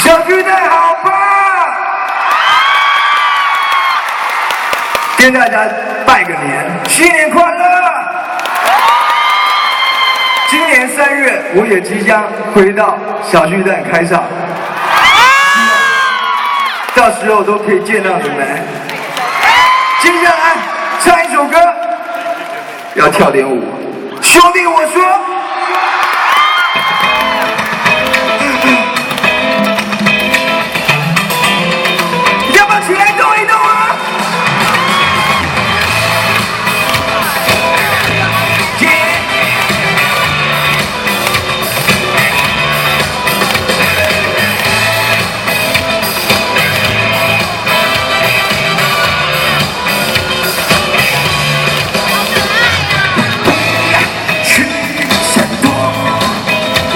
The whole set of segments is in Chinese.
小巨蛋好棒！跟大家拜个年，新年快乐！今年3月，我也即将回到小巨蛋开唱，到时候都可以见到你们。接下来唱一首歌，要跳点舞。兄弟，我说。要不要起来动一动啊？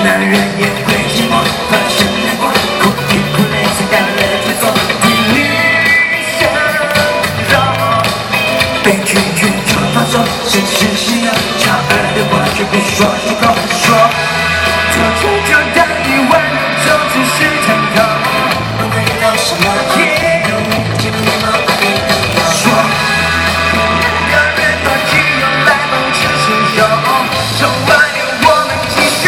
男人也会寂寞，发现泪光，哭一哭泪才干了节奏。女生让被拒绝就放手，谁是心啊？巧爱的话却不说出口，说就当一万种只是参考。我们遇到什么也有，见面吗？说让人把激用来放置身手，手挽留我们继续。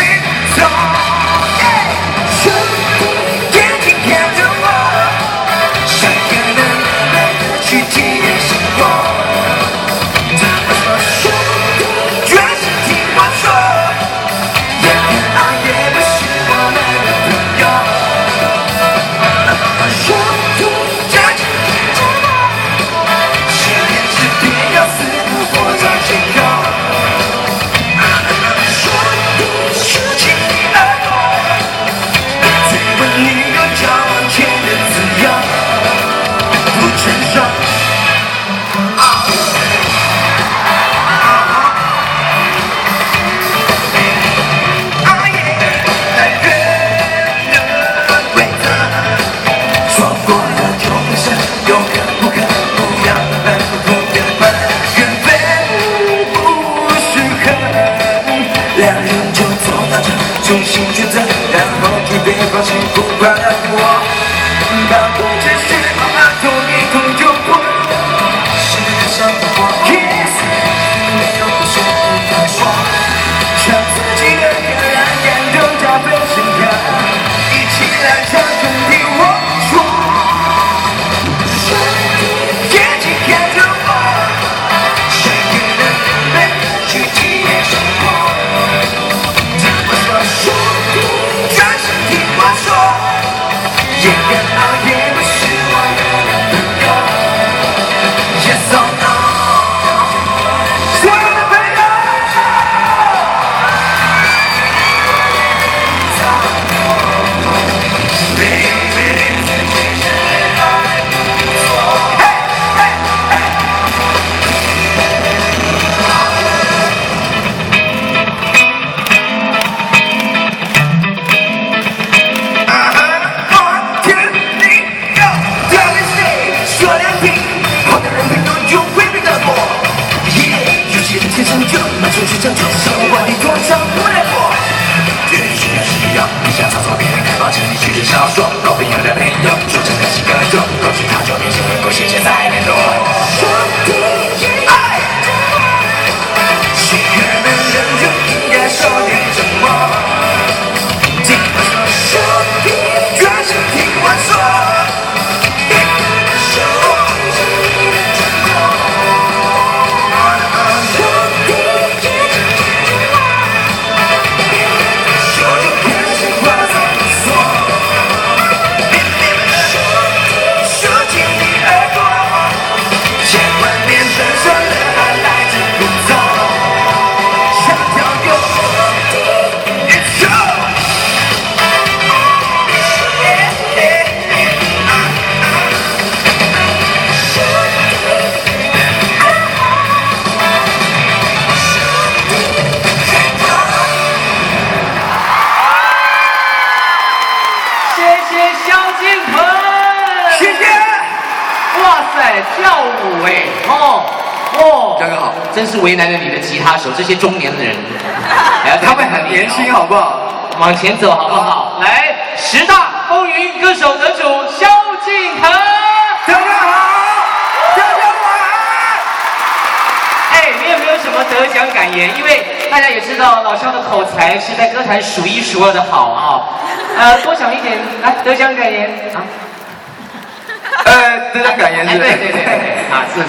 重新抉择，然后决定放弃不快乐的我，把不只是妈妈痛一痛就过。世界上的我 ，Kiss， 没有不是不敢说，唱自己的歌让感动加分深刻，一起来唱兄弟我说，兄弟眼睛看着我，谁给了人们去体验生活。兄弟，专心听我说，也敢熬夜不是我的朋友。Yes or no？ 所有的朋友，天生就满出去挣脱，生活你多少不难过。绝对需要你想操作别人开放，请你去写小说。老朋友的朋友，说真的是个种，过去好久没见，过谢谢再联络。兄弟爱，喜悦的人就应该受点折磨。听我说，兄弟，专心听我说。跳舞哎，刚刚好，真是为难了你的吉他手，这些中年人，他们很年轻，好不好？往前走好不好？来。10大风云歌手得主萧敬腾。大家好，大家晚安。哎，你有没有什么得奖感言？因为大家也知道老萧的口才是在歌坛数1数2的好啊。多讲一点，来得奖感言啊。得奖感言是？对啊，是。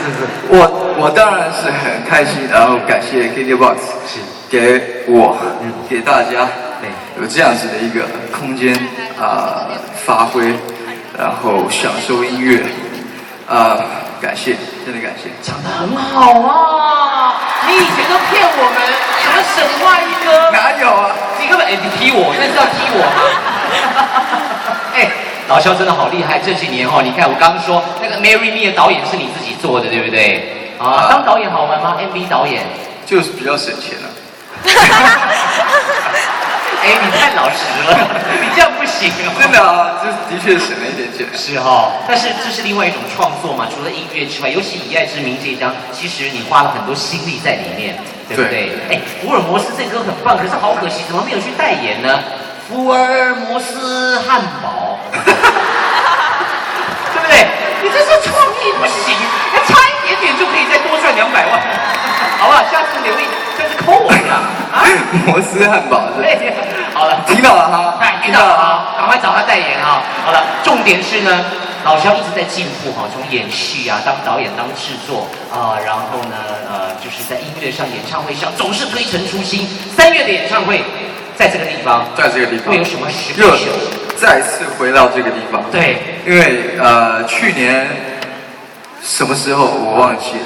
我当然是很开心，然后感谢 KKBOX 是给我给大家有这样子的一个空间发挥，然后享受音乐感谢，真的感谢。讲得很好啊！你以前都骗我们什么神话一哥，哪有啊？你根本你踢我，那是要踢我吗？哎，老萧真的好厉害，这几年你看我刚刚说那个《Marry Me》的导演是你自己做的，对不对？当导演好玩吗 ？MV 导演就是比较省钱了。哎，你太老实了，你这样不行真的啊，这的确省了一点钱。是但是这是另外一种创作嘛，除了音乐之外，尤其《以爱之名》这一张，其实你花了很多心力在里面，对不对？哎，福尔摩斯这歌很棒，可是好可惜，怎么没有去代言呢？福尔摩斯汉堡，对不对？你这是创意不行，差一点点就可以再多赚200万，好不好？下次留意，这是抠我的啊！摩斯汉堡是。对，好了，听到了哈，听到了哈，赶快找他代言哈。好了，重点是呢，老萧一直在进步哈，从演戏当导演、当制作然后呢就是在音乐上、演唱会上总是推陈出新。3月的演唱会，在这个地方，会有什么实力？再次回到这个地方。对，因为去年什么时候我忘记了，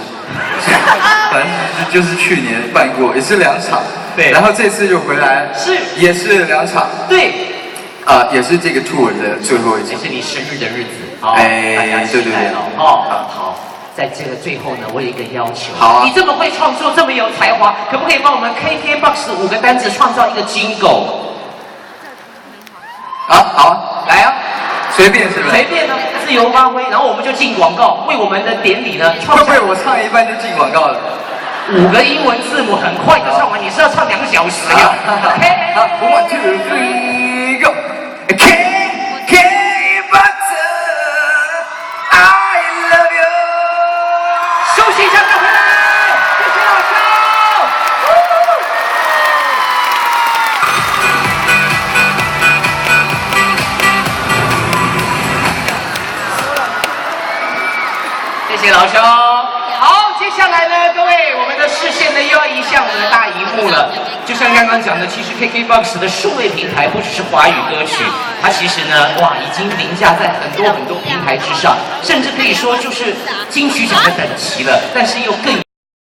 反正就是去年办过，也是2场。对，然后这次就回来，也是2场。对，也是这个 tour 的最后一场，也是你生日的日子。对。好，在这个最后呢，我有一个要求。好，你这么会创作，这么有才华，可不可以帮我们 KKBOX 5个单子创造一个 jingle？ 好，来啊，随便是不是？随便呢，自由发挥。然后我们就进广告，为我们的典礼呢创造。会不会我唱一半就进广告了？5个英文字母很快就唱完，你是要唱2小时呀 ？OK， 好 ，1 2 3 go。休息一下，再回来。谢谢老萧。谢谢老萧。好，接下来呢，各位，我们的视线呢又要移向我们的大荧幕了。就像刚刚讲的，其实 KKBOX 的数位平台不只是华语歌曲，它其实呢，已经凌驾在很多平台之上，甚至可以说就是金曲奖的等级了。但是又更